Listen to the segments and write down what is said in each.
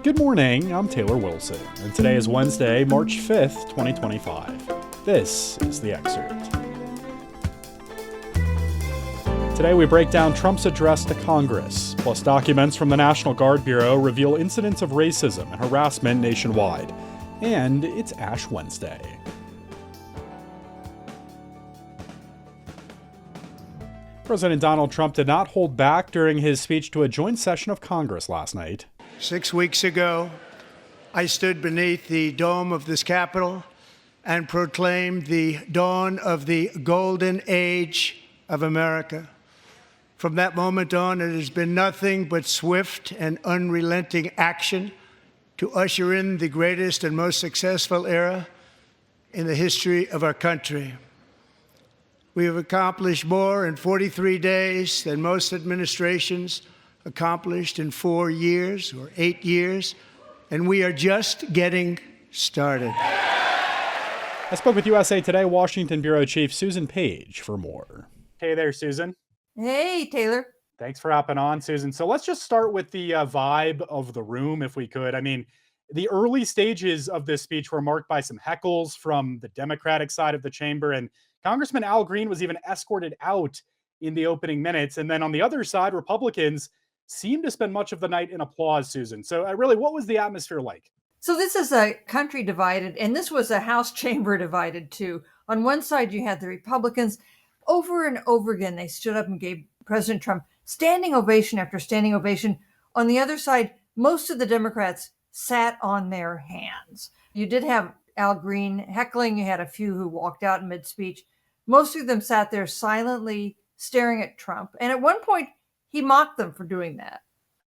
Good morning, I'm Taylor Wilson, and today is Wednesday, March 5th, 2025. This is The Excerpt. Today we break down Trump's address to Congress, plus documents from the National Guard Bureau reveal incidents of racism and harassment nationwide. And it's Ash Wednesday. President Donald Trump did not hold back during his speech to a joint session of Congress last night. 6 weeks ago, I stood beneath the dome of this Capitol and proclaimed the dawn of the golden age of America. From that moment on, it has been nothing but swift and unrelenting action to usher in the greatest and most successful era in the history of our country. We have accomplished more in 43 days than most administrations accomplished in 4 years or 8 years, and we are just getting started. I spoke with USA Today Washington Bureau Chief Susan Page for more. Hey there, Susan. Hey, Taylor. Thanks for hopping on, Susan. So let's just start with the vibe of the room, if we could. I mean, the early stages of this speech were marked by some heckles from the Democratic side of the chamber, and Congressman Al Green was even escorted out in the opening minutes. And then on the other side, Republicans seemed to spend much of the night in applause, Susan. So really, what was the atmosphere like? So this is a country divided, and this was a House chamber divided too. On one side, you had the Republicans. Over and over again, they stood up and gave President Trump standing ovation after standing ovation. On the other side, most of the Democrats sat on their hands. You did have Al Green heckling. You had a few who walked out in mid-speech. Most of them sat there silently staring at Trump. And at one point, he mocked them for doing that.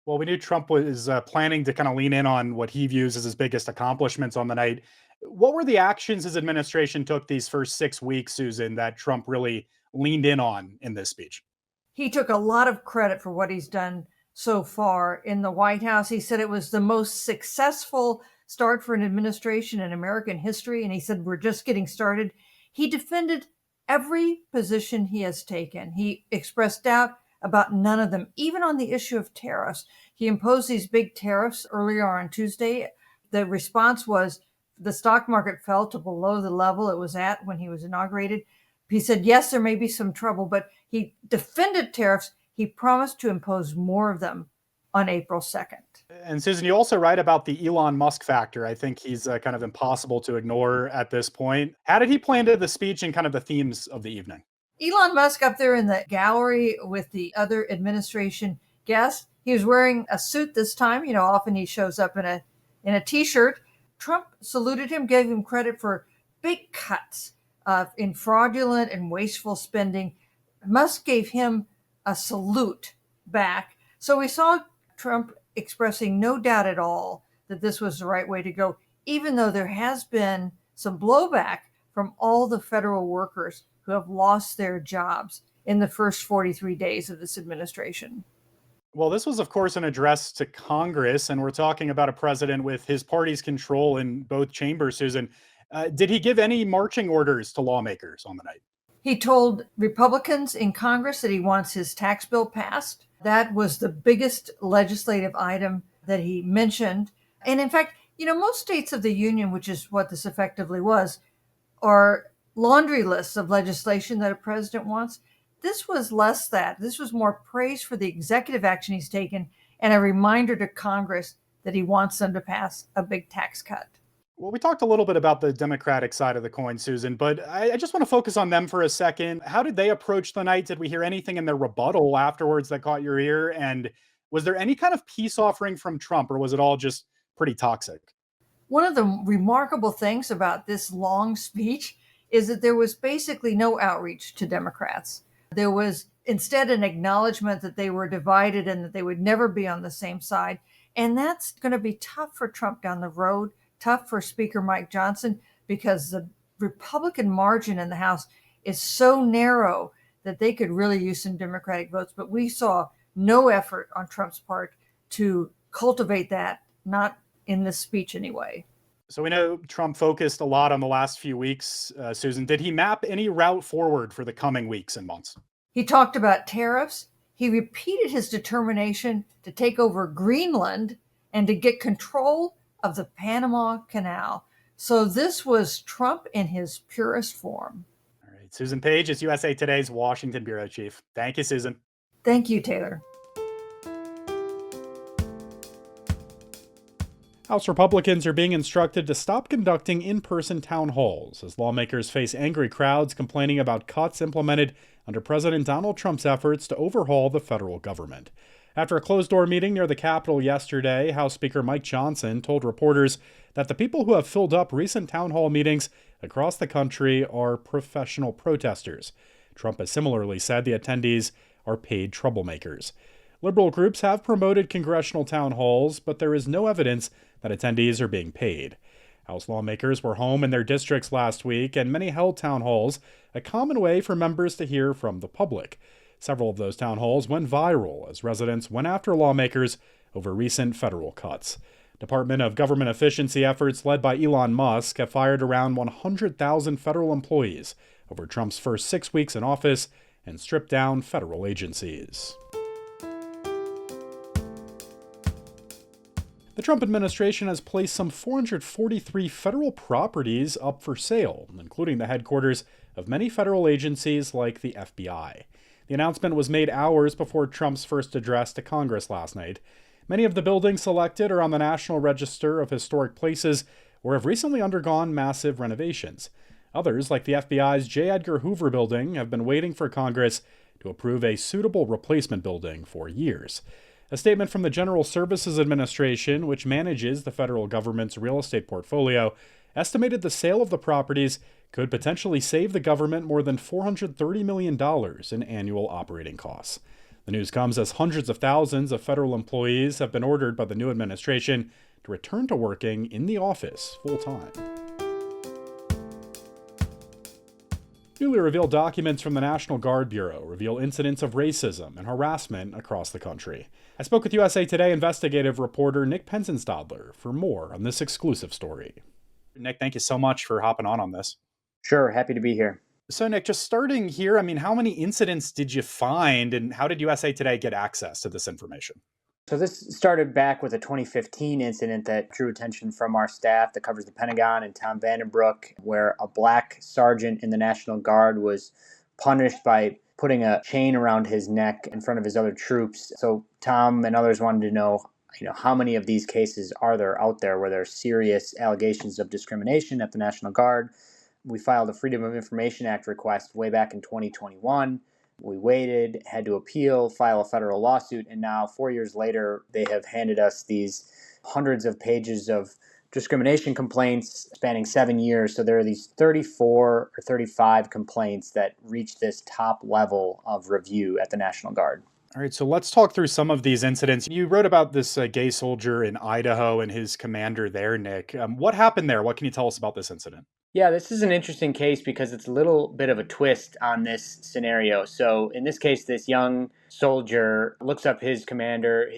Well, we knew Trump was planning to kind of lean in on what he views as his biggest accomplishments on the night. What were the actions his administration took these first 6 weeks, Susan, that Trump really leaned in on in this speech? He took a lot of credit for what he's done so far in the White House. He said it was the most successful start for an administration in American history. And he said, we're just getting started. He defended every position he has taken. He expressed doubt about none of them, even on the issue of tariffs. He imposed these big tariffs earlier on Tuesday. The response was the stock market fell to below the level it was at when he was inaugurated. He said, yes, there may be some trouble, but he defended tariffs. He promised to impose more of them on April 2nd. And Susan, you also write about the Elon Musk factor. I think he's kind of impossible to ignore at this point. How did he play into the speech and kind of the themes of the evening? Elon Musk up there in the gallery with the other administration guests. He was wearing a suit this time. You know, often he shows up in a T-shirt. Trump saluted him, gave him credit for big cuts in fraudulent and wasteful spending. Musk gave him a salute back. So we saw Trump expressing no doubt at all that this was the right way to go, even though there has been some blowback from all the federal workers who have lost their jobs in the first 43 days of this administration. Well, this was, of course, an address to Congress, and we're talking about a president with his party's control in both chambers, Susan. Did he give any marching orders to lawmakers on the night? He told Republicans in Congress that he wants his tax bill passed. That was the biggest legislative item that he mentioned. And in fact, you know, most states of the union, which is what this effectively was, are laundry lists of legislation that a president wants. This was less that. This was more praise for the executive action he's taken and a reminder to Congress that he wants them to pass a big tax cut. Well, we talked a little bit about the Democratic side of the coin, Susan, but I just want to focus on them for a second. How did they approach the night? Did we hear anything in their rebuttal afterwards that caught your ear? And was there any kind of peace offering from Trump, or was it all just pretty toxic? One of the remarkable things about this long speech is that there was basically no outreach to Democrats. There was instead an acknowledgement that they were divided and that they would never be on the same side. And that's going to be tough for Trump down the road, tough for Speaker Mike Johnson, because the Republican margin in the House is so narrow that they could really use some Democratic votes. But we saw no effort on Trump's part to cultivate that, not in this speech anyway. So we know Trump focused a lot on the last few weeks, Susan. Did he map any route forward for the coming weeks and months? He talked about tariffs. He repeated his determination to take over Greenland and to get control of the Panama Canal. So this was Trump in his purest form. All right. Susan Page is USA Today's Washington bureau chief. Thank you, Susan. Thank you, Taylor. House Republicans are being instructed to stop conducting in-person town halls as lawmakers face angry crowds complaining about cuts implemented under President Donald Trump's efforts to overhaul the federal government. After a closed-door meeting near the Capitol yesterday, House Speaker Mike Johnson told reporters that the people who have filled up recent town hall meetings across the country are professional protesters. Trump has similarly said the attendees are paid troublemakers. Liberal groups have promoted congressional town halls, but there is no evidence that attendees are being paid. House lawmakers were home in their districts last week, and many held town halls, a common way for members to hear from the public. Several of those town halls went viral as residents went after lawmakers over recent federal cuts. Department of Government Efficiency efforts led by Elon Musk have fired around 100,000 federal employees over Trump's first 6 weeks in office and stripped down federal agencies. The Trump administration has placed some 443 federal properties up for sale, including the headquarters of many federal agencies like the FBI. The announcement was made hours before Trump's first address to Congress last night. Many of the buildings selected are on the National Register of Historic Places or have recently undergone massive renovations. Others, like the FBI's J. Edgar Hoover building, have been waiting for Congress to approve a suitable replacement building for years. A statement from the General Services Administration, which manages the federal government's real estate portfolio, estimated the sale of the properties could potentially save the government more than $430 million in annual operating costs. The news comes as hundreds of thousands of federal employees have been ordered by the new administration to return to working in the office full-time. Newly revealed documents from the National Guard Bureau reveal incidents of racism and harassment across the country. I spoke with USA Today investigative reporter Nick Penzenstadler for more on this exclusive story. Nick, thank you so much for hopping on this. Sure, happy to be here. So, Nick, just starting here, how many incidents did you find, and how did USA Today get access to this information? So this started back with a 2015 incident that drew attention from our staff that covers the Pentagon and Tom Vandenbroek, where a black sergeant in the National Guard was punished by putting a chain around his neck in front of his other troops. So Tom and others wanted to know, how many of these cases are there out there where there's serious allegations of discrimination at the National Guard. We filed a Freedom of Information Act request way back in 2021. We waited, had to appeal, file a federal lawsuit, and now 4 years later, they have handed us these hundreds of pages of discrimination complaints spanning 7 years. So there are these 34 or 35 complaints that reach this top level of review at the National Guard. All right, so let's talk through some of these incidents. You wrote about this gay soldier in Idaho and his commander there, Nick. What happened there? What can you tell us about this incident? Yeah, this is an interesting case because it's a little bit of a twist on this scenario. So in this case, this young soldier looks up his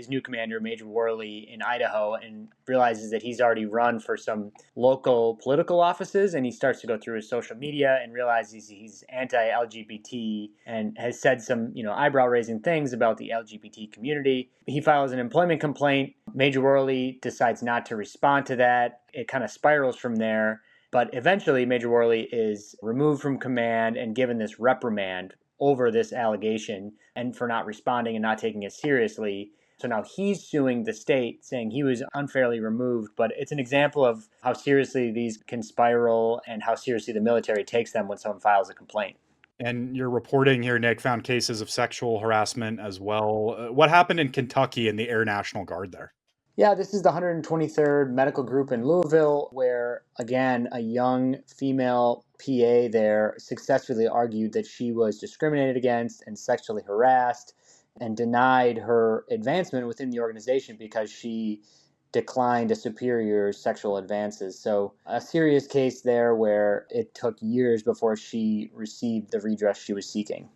new commander, Major Worley in Idaho, and realizes that he's already run for some local political offices. And he starts to go through his social media and realizes he's anti-LGBT and has said some, eyebrow-raising things about the LGBT community. He files an employment complaint. Major Worley decides not to respond to that. It kind of spirals from there. But eventually, Major Worley is removed from command and given this reprimand over this allegation and for not responding and not taking it seriously. So now he's suing the state, saying he was unfairly removed. But it's an example of how seriously these can spiral and how seriously the military takes them when someone files a complaint. And your reporting here, Nick, found cases of sexual harassment as well. What happened in Kentucky in the Air National Guard there? Yeah, this is the 123rd Medical Group in Louisville, where, again, a young female PA there successfully argued that she was discriminated against and sexually harassed and denied her advancement within the organization because she declined a superior's sexual advances. So a serious case there where it took years before she received the redress she was seeking.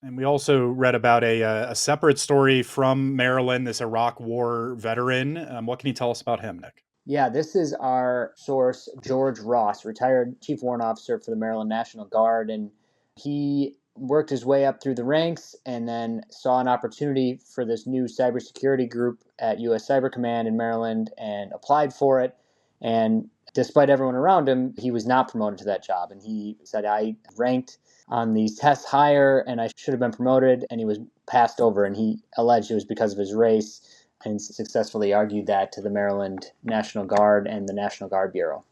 And we also read about a separate story from Maryland, this Iraq War veteran. What can you tell us about him, Nick? Yeah, this is our source, George Ross, retired Chief Warrant Officer for the Maryland National Guard. And he worked his way up through the ranks, and then saw an opportunity for this new cybersecurity group at U.S. Cyber Command in Maryland and applied for it. And despite everyone around him, he was not promoted to that job. And he said, I ranked on these tests higher and I should have been promoted, and he was passed over. And he alleged it was because of his race and successfully argued that to the Maryland National Guard and the National Guard Bureau.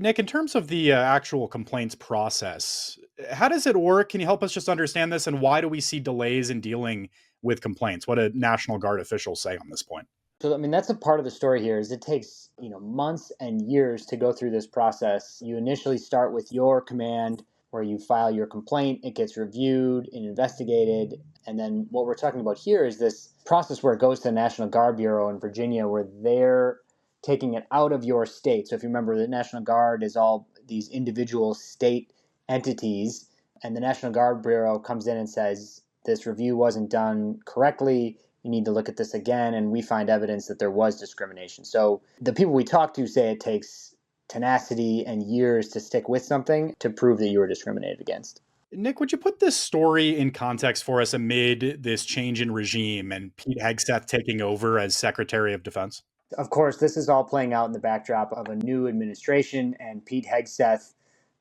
Nick, in terms of the actual complaints process, how does it work? Can you help us just understand this? And why do we see delays in dealing with complaints? What did National Guard officials say on this point? So, I mean, that's a part of the story here is it takes, months and years to go through this process. You initially start with your command where you file your complaint, it gets reviewed and investigated. And then what we're talking about here is this process where it goes to the National Guard Bureau in Virginia where they're taking it out of your state. So if you remember, the National Guard is all these individual state entities, and the National Guard Bureau comes in and says, this review wasn't done correctly, you need to look at this again, and we find evidence that there was discrimination. So the people we talk to say it takes tenacity and years to stick with something to prove that you were discriminated against. Nick, would you put this story in context for us amid this change in regime and Pete Hegseth taking over as Secretary of Defense? Of course, this is all playing out in the backdrop of a new administration and Pete Hegseth,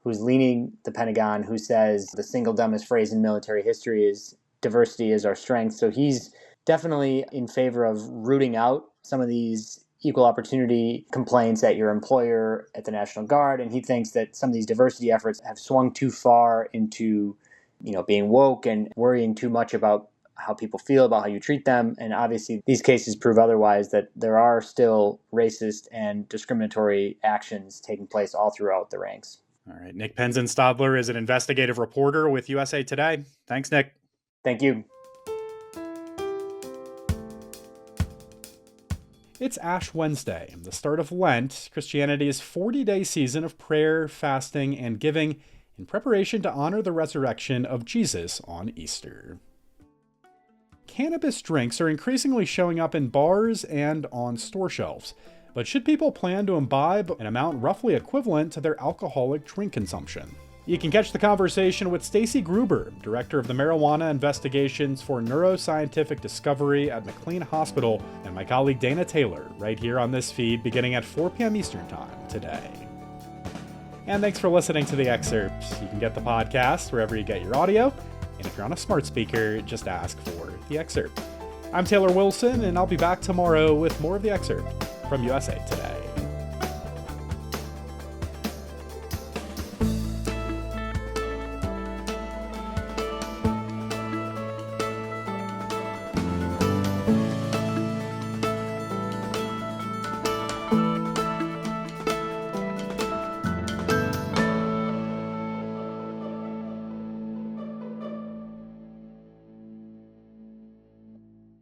who's leading the Pentagon, who says the single dumbest phrase in military history is diversity is our strength. So he's definitely in favor of rooting out some of these equal opportunity complaints at your employer at the National Guard. And he thinks that some of these diversity efforts have swung too far into, being woke and worrying too much about how people feel about how you treat them. And obviously these cases prove otherwise, that there are still racist and discriminatory actions taking place all throughout the ranks. All right. Nick Penzenstadler is an investigative reporter with USA Today. Thanks, Nick. Thank you. It's Ash Wednesday, the start of Lent, Christianity's 40-day season of prayer, fasting, and giving in preparation to honor the resurrection of Jesus on Easter. Cannabis drinks are increasingly showing up in bars and on store shelves, but should people plan to imbibe an amount roughly equivalent to their alcoholic drink consumption? You can catch the conversation with Stacy Gruber, director of the Marijuana Investigations for Neuroscientific Discovery at McLean Hospital, and my colleague Dana Taylor, right here on this feed beginning at 4 p.m. Eastern Time today. And thanks for listening to The Excerpt. You can get the podcast wherever you get your audio, and if you're on a smart speaker, just ask for The Excerpt. I'm Taylor Wilson, and I'll be back tomorrow with more of The Excerpt from USA Today.